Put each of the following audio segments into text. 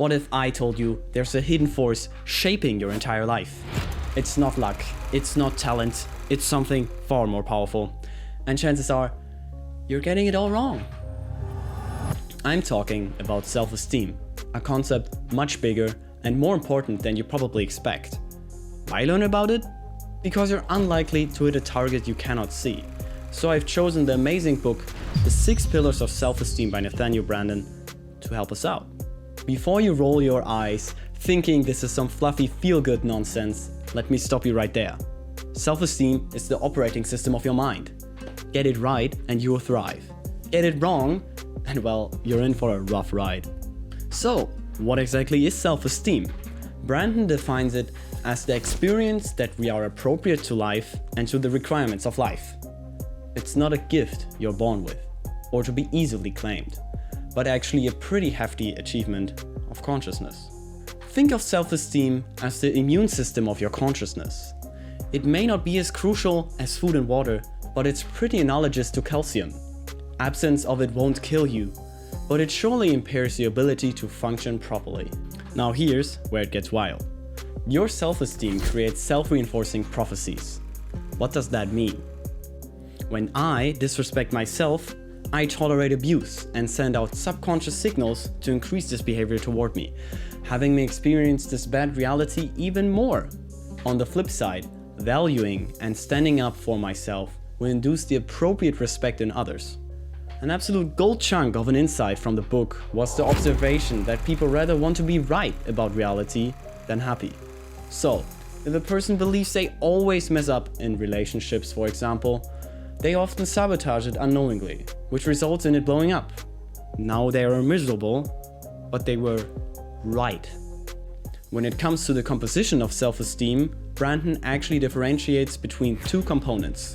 What if I told you there's a hidden force shaping your entire life? It's not luck, it's not talent, it's something far more powerful. And chances are, you're getting it all wrong. I'm talking about self-esteem, a concept much bigger and more important than you probably expect. Why learn about it? Because you're unlikely to hit a target you cannot see. So I've chosen the amazing book, The 6 Pillars of Self-Esteem by Nathaniel Branden, to help us out. Before you roll your eyes, thinking this is some fluffy feel-good nonsense, let me stop you right there. Self-esteem is the operating system of your mind. Get it right and you will thrive. Get it wrong, and well, you're in for a rough ride. So, what exactly is self-esteem? Branden defines it as the experience that we are appropriate to life and to the requirements of life. It's not a gift you're born with, or to be easily claimed, but actually a pretty hefty achievement of consciousness. Think of self-esteem as the immune system of your consciousness. It may not be as crucial as food and water, but it's pretty analogous to calcium. Absence of it won't kill you, but it surely impairs your ability to function properly. Now here's where it gets wild. Your self-esteem creates self-reinforcing prophecies. What does that mean? When I disrespect myself, I tolerate abuse and send out subconscious signals to increase this behavior toward me, having me experience this bad reality even more. On the flip side, valuing and standing up for myself will induce the appropriate respect in others. An absolute gold chunk of an insight from the book was the observation that people rather want to be right about reality than happy. So, if a person believes they always mess up in relationships, for example, they often sabotage it unknowingly, which results in it blowing up. Now they are miserable, but they were right. When it comes to the composition of self-esteem, Branden actually differentiates between two components.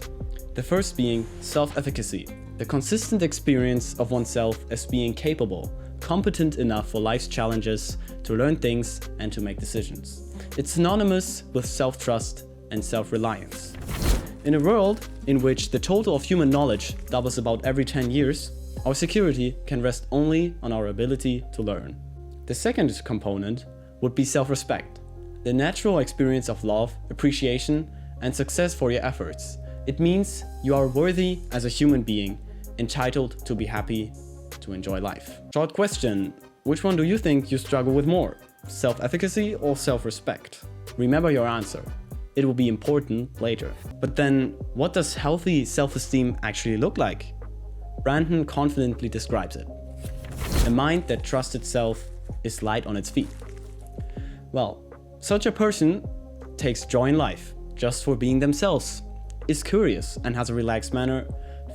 The first being self-efficacy, the consistent experience of oneself as being capable, competent enough for life's challenges, to learn things and to make decisions. It's synonymous with self-trust and self-reliance. In a world in which the total of human knowledge doubles about every 10 years, our security can rest only on our ability to learn. The second component would be self-respect, the natural experience of love, appreciation, and success for your efforts. It means you are worthy as a human being, entitled to be happy, to enjoy life. Short question, which one do you think you struggle with more? Self-efficacy or self-respect? Remember your answer. It will be important later. But then, what does healthy self-esteem actually look like? Branden confidently describes it. A mind that trusts itself is light on its feet. Well, such a person takes joy in life just for being themselves, is curious and has a relaxed manner,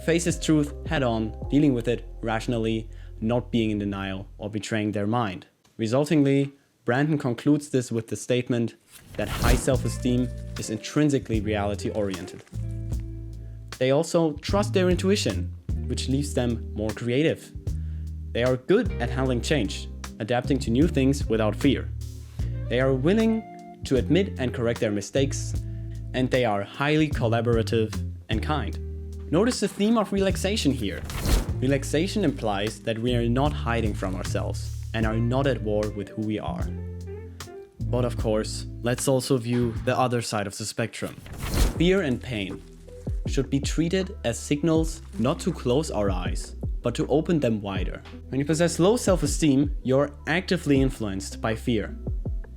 faces truth head-on, dealing with it rationally, not being in denial or betraying their mind. Resultingly, Branden concludes this with the statement that high self-esteem is intrinsically reality-oriented. They also trust their intuition, which leaves them more creative. They are good at handling change, adapting to new things without fear. They are willing to admit and correct their mistakes, and they are highly collaborative and kind. Notice the theme of relaxation here. Relaxation implies that we are not hiding from ourselves and are not at war with who we are. But of course, let's also view the other side of the spectrum. Fear and pain should be treated as signals not to close our eyes, but to open them wider. When you possess low self-esteem, you're actively influenced by fear.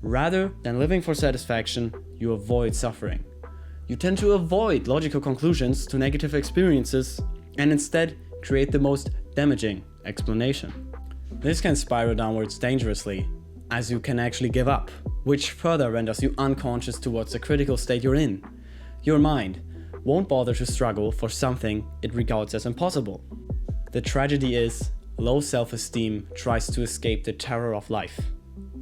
Rather than living for satisfaction, you avoid suffering. You tend to avoid logical conclusions to negative experiences and instead create the most damaging explanation. This can spiral downwards dangerously, as you can actually give up, which further renders you unconscious towards the critical state you're in. Your mind won't bother to struggle for something it regards as impossible. The tragedy is, low self-esteem tries to escape the terror of life,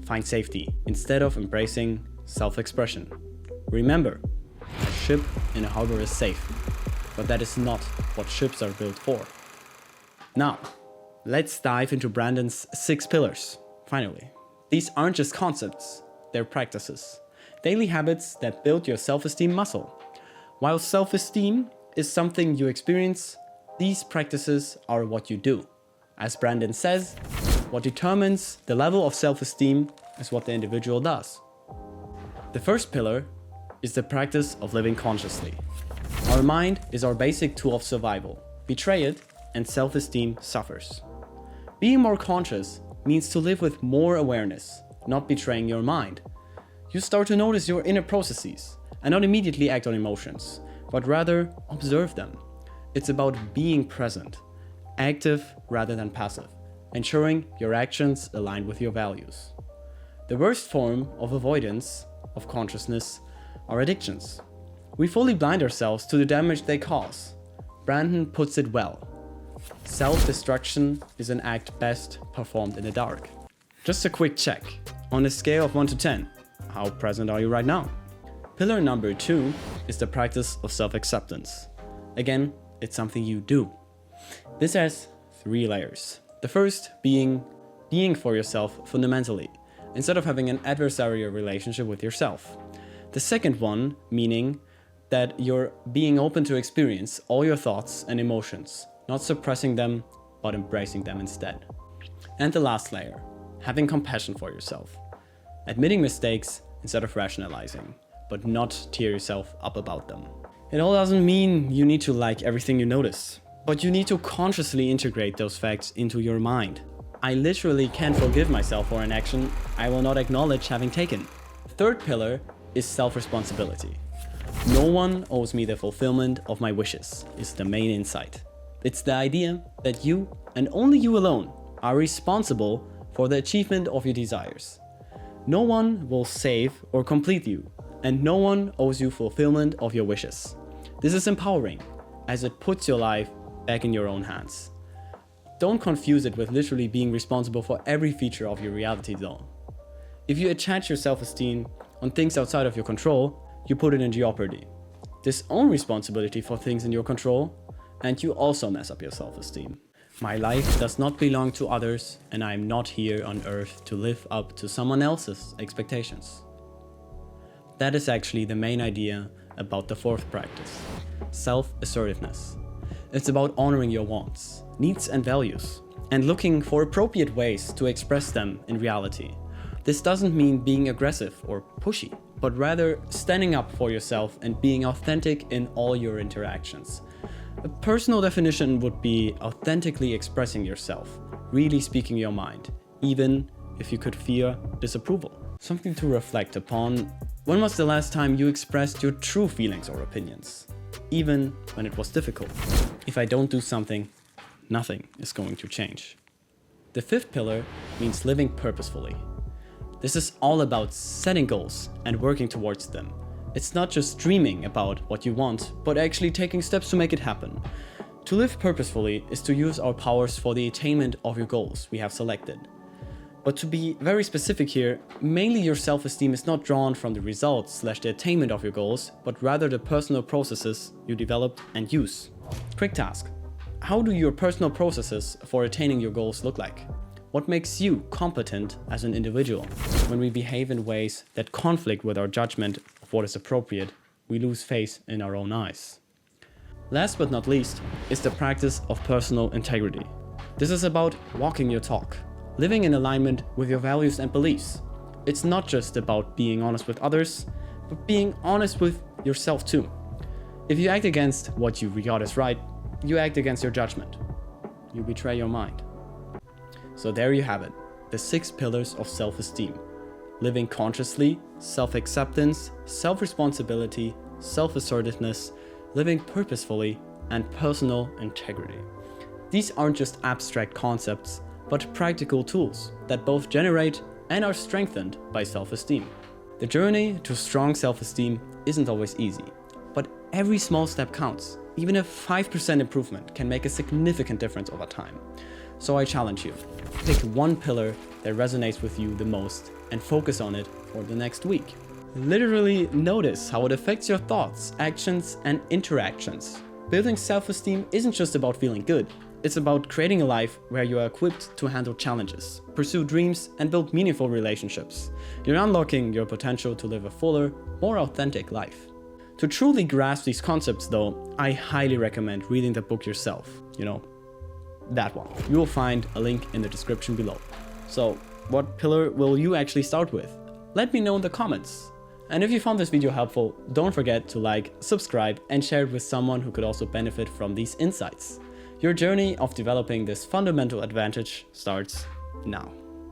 find safety, instead of embracing self-expression. Remember, a ship in a harbor is safe, but that is not what ships are built for. Now, let's dive into Branden's 6 pillars, finally. These aren't just concepts, they're practices. Daily habits that build your self-esteem muscle. While self-esteem is something you experience, these practices are what you do. As Branden says, What determines the level of self-esteem is what the individual does. The first pillar is the practice of living consciously. Our mind is our basic tool of survival. Betray it, and self-esteem suffers. Being more conscious means to live with more awareness, not betraying your mind. You start to notice your inner processes and not immediately act on emotions, but rather observe them. It's about being present, active rather than passive, ensuring your actions align with your values. The worst form of avoidance of consciousness are addictions. We fully blind ourselves to the damage they cause. Branden puts it well. Self-destruction is an act best performed in the dark. Just a quick check. On a scale of 1 to 10, how present are you right now? Pillar number 2 is the practice of self-acceptance. Again, it's something you do. This has 3 layers. The first being for yourself fundamentally, instead of having an adversarial relationship with yourself. The second one meaning that you're being open to experience all your thoughts and emotions, not suppressing them, but embracing them instead. And the last layer, having compassion for yourself. Admitting mistakes instead of rationalizing, but not tear yourself up about them. It all doesn't mean you need to like everything you notice, but you need to consciously integrate those facts into your mind. I literally can't forgive myself for an action I will not acknowledge having taken. The third pillar is self-responsibility. No one owes me the fulfillment of my wishes is the main insight. It's the idea that you, and only you alone, are responsible for the achievement of your desires. No one will save or complete you, and no one owes you fulfillment of your wishes. This is empowering, as it puts your life back in your own hands. Don't confuse it with literally being responsible for every feature of your reality though. If you attach your self-esteem on things outside of your control, you put it in jeopardy. Disown responsibility for things in your control, and you also mess up your self-esteem. My life does not belong to others, and I am not here on earth to live up to someone else's expectations. That is actually the main idea about the fourth practice, self-assertiveness. It's about honoring your wants, needs and values, and looking for appropriate ways to express them in reality. This doesn't mean being aggressive or pushy, but rather standing up for yourself and being authentic in all your interactions. A personal definition would be authentically expressing yourself, really speaking your mind, even if you could fear disapproval. Something to reflect upon. When was the last time you expressed your true feelings or opinions, even when it was difficult? If I don't do something, nothing is going to change. The fifth pillar means living purposefully. This is all about setting goals and working towards them. It's not just dreaming about what you want, but actually taking steps to make it happen. To live purposefully is to use our powers for the attainment of your goals we have selected. But to be very specific here, mainly your self-esteem is not drawn from the results / the attainment of your goals, but rather the personal processes you developed and use. Quick task. How do your personal processes for attaining your goals look like? What makes you competent as an individual? When we behave in ways that conflict with our judgment of what is appropriate, we lose faith in our own eyes. Last but not least is the practice of personal integrity. This is about walking your talk, living in alignment with your values and beliefs. It's not just about being honest with others, but being honest with yourself too. If you act against what you regard as right, you act against your judgment. You betray your mind. So there you have it, the 6 pillars of self-esteem. Living consciously, self-acceptance, self-responsibility, self-assertiveness, living purposefully, and personal integrity. These aren't just abstract concepts, but practical tools that both generate and are strengthened by self-esteem. The journey to strong self-esteem isn't always easy, but every small step counts. Even a 5% improvement can make a significant difference over time. So I challenge you, pick one pillar that resonates with you the most and focus on it for the next week. Literally notice how it affects your thoughts, actions, and interactions. Building self-esteem isn't just about feeling good. It's about creating a life where you are equipped to handle challenges, pursue dreams, and build meaningful relationships. You're unlocking your potential to live a fuller, more authentic life. To truly grasp these concepts though, I highly recommend reading the book yourself. that one. You will find a link in the description below. So what pillar will you actually start with? Let me know in the comments. And if you found this video helpful, don't forget to like, subscribe, and share it with someone who could also benefit from these insights. Your journey of developing this fundamental advantage starts now.